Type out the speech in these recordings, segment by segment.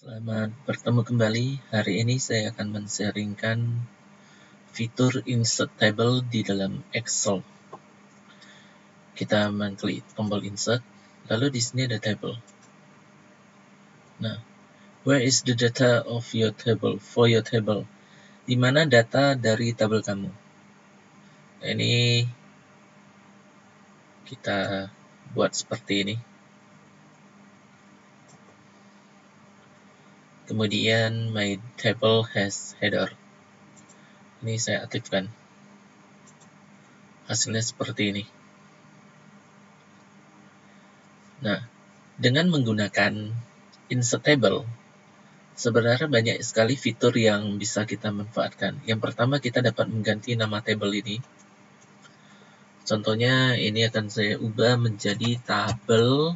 Selamat bertemu kembali. Hari ini saya akan men-sharingkan fitur insert table di dalam Excel. Kita mengklik tombol insert, lalu di sini ada table. Nah, where is the data of your table? For your table, di mana data dari tabel kamu? Nah, ini kita buat seperti ini. Kemudian my table has header. Ini saya aktifkan. Hasilnya seperti ini. Nah, dengan menggunakan insert table, sebenarnya banyak sekali fitur yang bisa kita manfaatkan. Yang pertama, kita dapat mengganti nama tabel ini. Contohnya, ini akan saya ubah menjadi tabel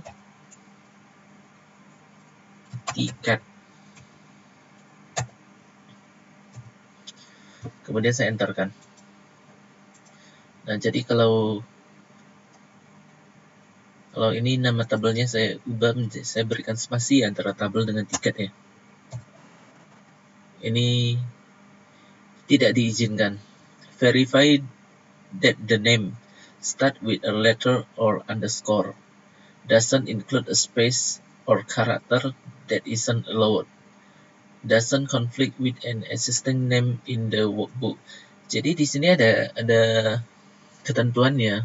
tiket. Kemudian saya enterkan. Nah, jadi kalau ini nama tabelnya saya ubah, saya berikan spasi antara tabel dengan tiket ya. Ini tidak diizinkan. Verify that the name start with a letter or underscore, doesn't include a space or character that isn't allowed, doesn't conflict with an existing name in the workbook. Jadi di sini ada ketentuannya.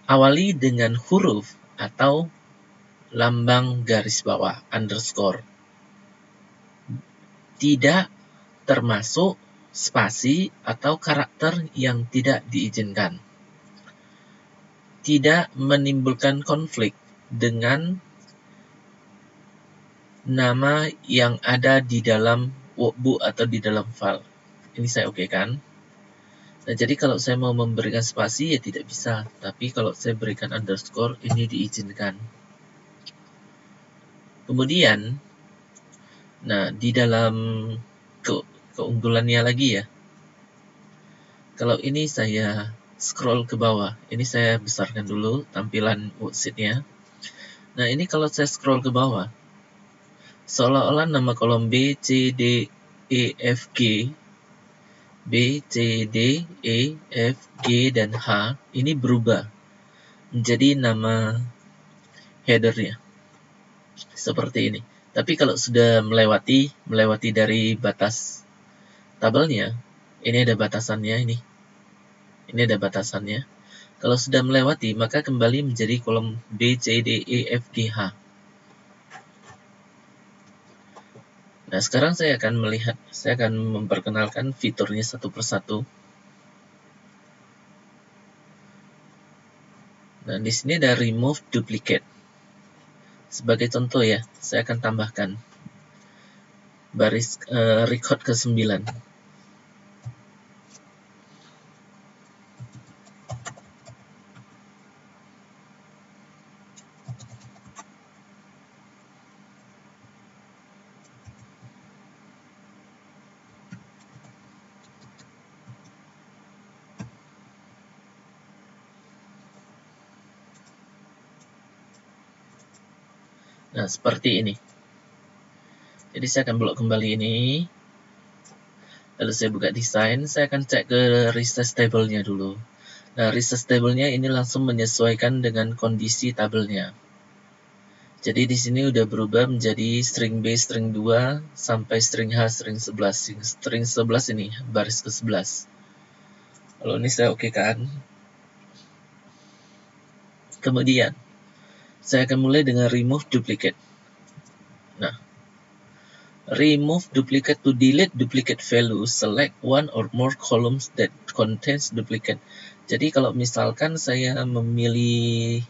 Awali dengan huruf atau lambang garis bawah underscore. Tidak termasuk spasi atau karakter yang tidak diizinkan. Tidak menimbulkan konflik dengan nama yang ada di dalam workbook atau di dalam file. Ini saya okekan. Nah, jadi kalau saya mau memberikan spasi ya tidak bisa, tapi kalau saya berikan underscore ini diizinkan. Kemudian, nah di dalam keunggulannya lagi ya, kalau ini saya scroll ke bawah, ini saya besarkan dulu tampilan worksheet-nya. Nah, ini kalau saya scroll ke bawah, seolah-olah nama kolom B, C, D, E, F, G, B, C, D, E, F, G, dan H ini berubah menjadi nama headernya. Seperti ini. Tapi kalau sudah melewati dari batas tabelnya, ini ada batasannya ini. Ini ada batasannya. Kalau sudah melewati, maka kembali menjadi kolom B, C, D, E, F, G, H. Nah, sekarang saya akan memperkenalkan fiturnya satu persatu. Nah, di sini ada remove duplicate. Sebagai contoh ya, saya akan tambahkan baris record ke-9. Nah, seperti ini. Jadi saya akan blok kembali ini. Lalu saya buka desain, saya akan cek ke recess table-nya dulu. Nah, recess table-nya ini langsung menyesuaikan dengan kondisi tabelnya. Jadi di sini udah berubah menjadi string B, string 2, sampai string H, string 11. String 11 ini, baris ke-11. Kalau ini saya okekan. Kemudian, saya akan mulai dengan remove duplicate. Nah, remove duplicate. To delete duplicate value, select one or more columns that contains duplicate. Jadi kalau misalkan saya memilih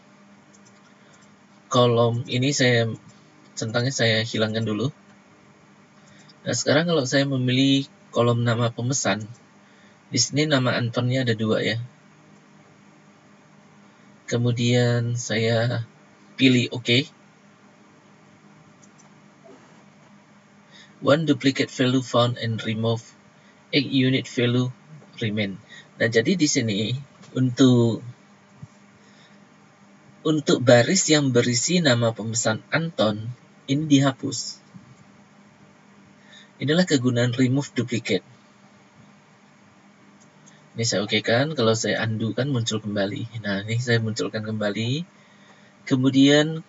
kolom ini, centangnya saya hilangkan dulu. Nah, sekarang kalau saya memilih kolom nama pemesan, di sini nama Antonnya ada 2 ya. Kemudian saya pilih OK. One duplicate value found and remove. 8 unit value remain. Nah, jadi di sini untuk baris yang berisi nama pemesan Anton, ini dihapus. Inilah kegunaan remove duplicate. Ini saya okekan, kalau saya undo kan muncul kembali. Nah, ini saya munculkan kembali. Kemudian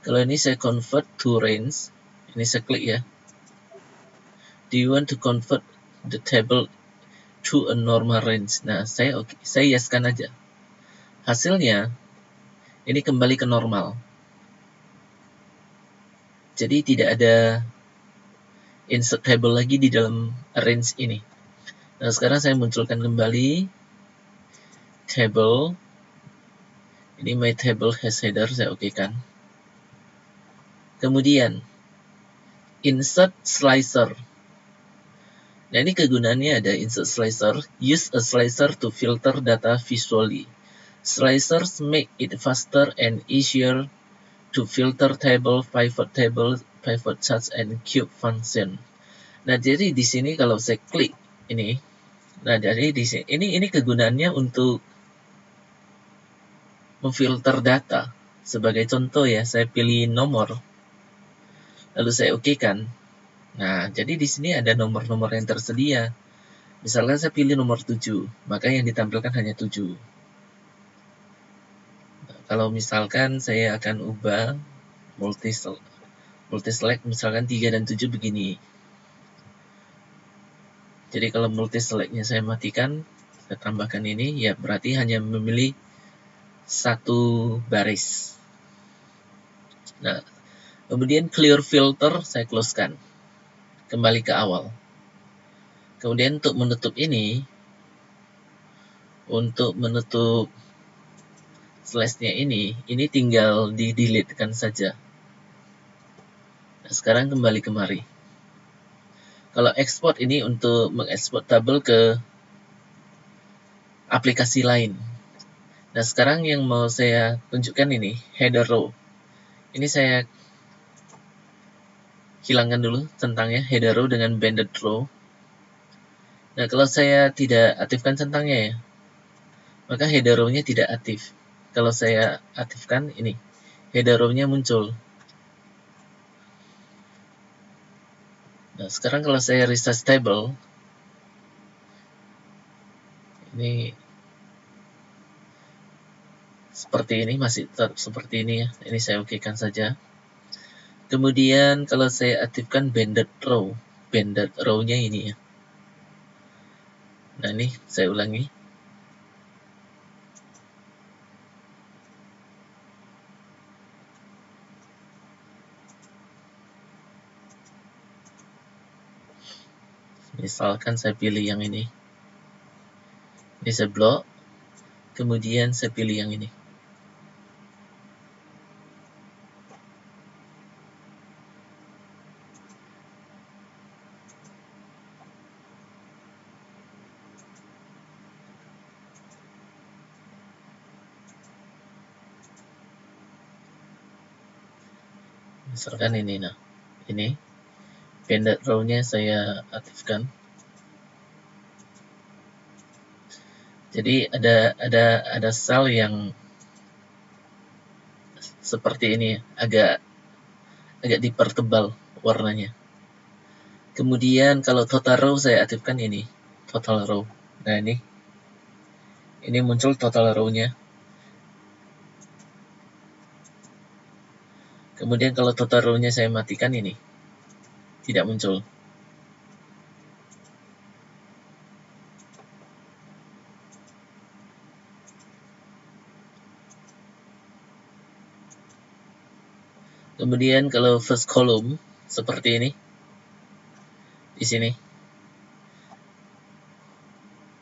kalau ini saya convert to range, ini saya klik ya. Do you want to convert the table to a normal range? Nah, saya yeskan aja. Hasilnya ini kembali ke normal. Jadi tidak ada insert table lagi di dalam range ini. Nah, sekarang saya munculkan kembali table. Ini my table has header, saya okekan. Kemudian insert slicer. Nah, ini kegunaannya ada insert slicer. Use a slicer to filter data visually. Slicers make it faster and easier to filter table, pivot charts, and cube function. Nah, jadi di sini kalau saya klik ini, nah jadi di sini ini kegunaannya untuk memfilter data. Sebagai contoh ya, saya pilih nomor, lalu saya okekan. Nah, jadi di sini ada nomor-nomor yang tersedia. Misalkan saya pilih nomor 7, maka yang ditampilkan hanya 7. Nah, kalau misalkan saya akan ubah multi select misalkan 3 dan 7 begini. Jadi kalau multi selectnya saya matikan, saya tambahkan ini, ya berarti hanya memilih satu baris. Nah, kemudian clear filter saya closekan, kembali ke awal. Kemudian untuk menutup ini, untuk menutup slashnya ini tinggal di delete kan saja. Nah, sekarang kembali kemari. Kalau export ini untuk mengekspor tabel ke aplikasi lain. Nah, sekarang yang mau saya tunjukkan ini header row. Ini saya hilangkan dulu centangnya, header row dengan banded row. Nah, kalau saya tidak aktifkan centangnya ya, maka header row-nya tidak aktif. Kalau saya aktifkan ini, header row-nya muncul. Nah, sekarang kalau saya resize table, ini seperti ini, masih tetap seperti ini ya. Ini saya okekan saja. Kemudian kalau saya aktifkan banded row-nya ini ya. Nah, ini saya ulangi. Misalkan saya pilih yang ini. Ini saya blok. Kemudian saya pilih yang ini. Misalkan ini, nah ini banded row-nya saya aktifkan. Jadi ada sel yang seperti ini, agak dipertebal warnanya. Kemudian kalau total row saya aktifkan ini, total row. Nah, ini muncul total row-nya. Kemudian kalau total row-nya saya matikan ini, tidak muncul. Kemudian kalau first column seperti ini, di sini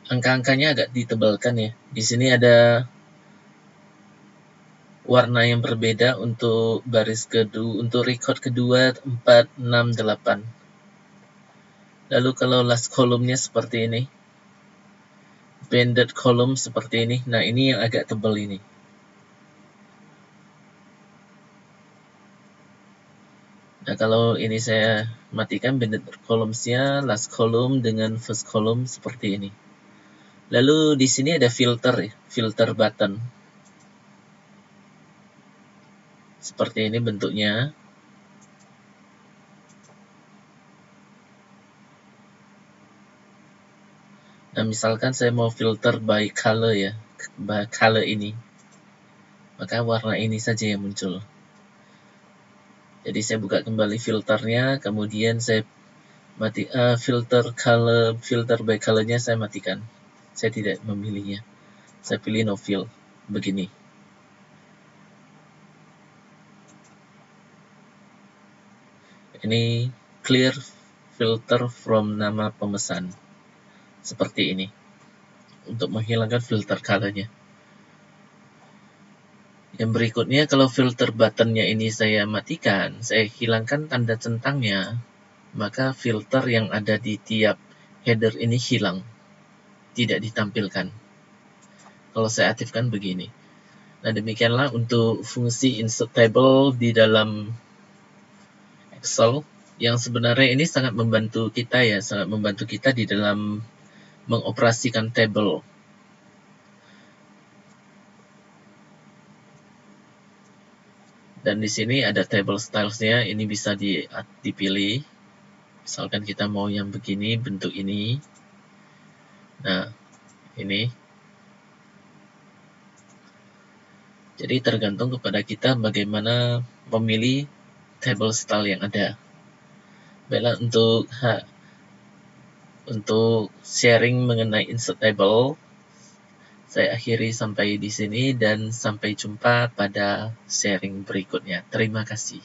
angka-angkanya agak ditebalkan ya. Di sini ada warna yang berbeda untuk baris kedua, untuk record kedua 4, 6, 8. Lalu kalau last column-nya seperti ini, banded column seperti ini. Nah, ini yang agak tebal ini. Nah, kalau ini saya matikan banded columns-nya, last column dengan first column seperti ini. Lalu di sini ada filter ya, filter button. Seperti ini bentuknya. Nah, misalkan saya mau filter by color ya, by color ini, maka warna ini saja yang muncul. Jadi saya buka kembali filternya, kemudian saya filter by colornya saya matikan. Saya tidak memilihnya. Saya pilih no fill, begini. Ini clear filter from nama pemesan. Seperti ini, untuk menghilangkan filter colornya. Yang berikutnya, kalau filter buttonnya ini saya matikan, saya hilangkan tanda centangnya, maka filter yang ada di tiap header ini hilang, tidak ditampilkan. Kalau saya aktifkan begini. Nah, demikianlah untuk fungsi insert table di dalam Excel, yang sebenarnya ini sangat membantu kita ya, sangat membantu kita di dalam mengoperasikan table. Dan di sini ada table styles-nya, ini bisa dipilih. Misalkan kita mau yang begini, bentuk ini. Nah, ini. Jadi tergantung kepada kita bagaimana memilih table style yang ada. Baiklah, untuk sharing mengenai insert table, saya akhiri sampai di sini dan sampai jumpa pada sharing berikutnya. Terima kasih.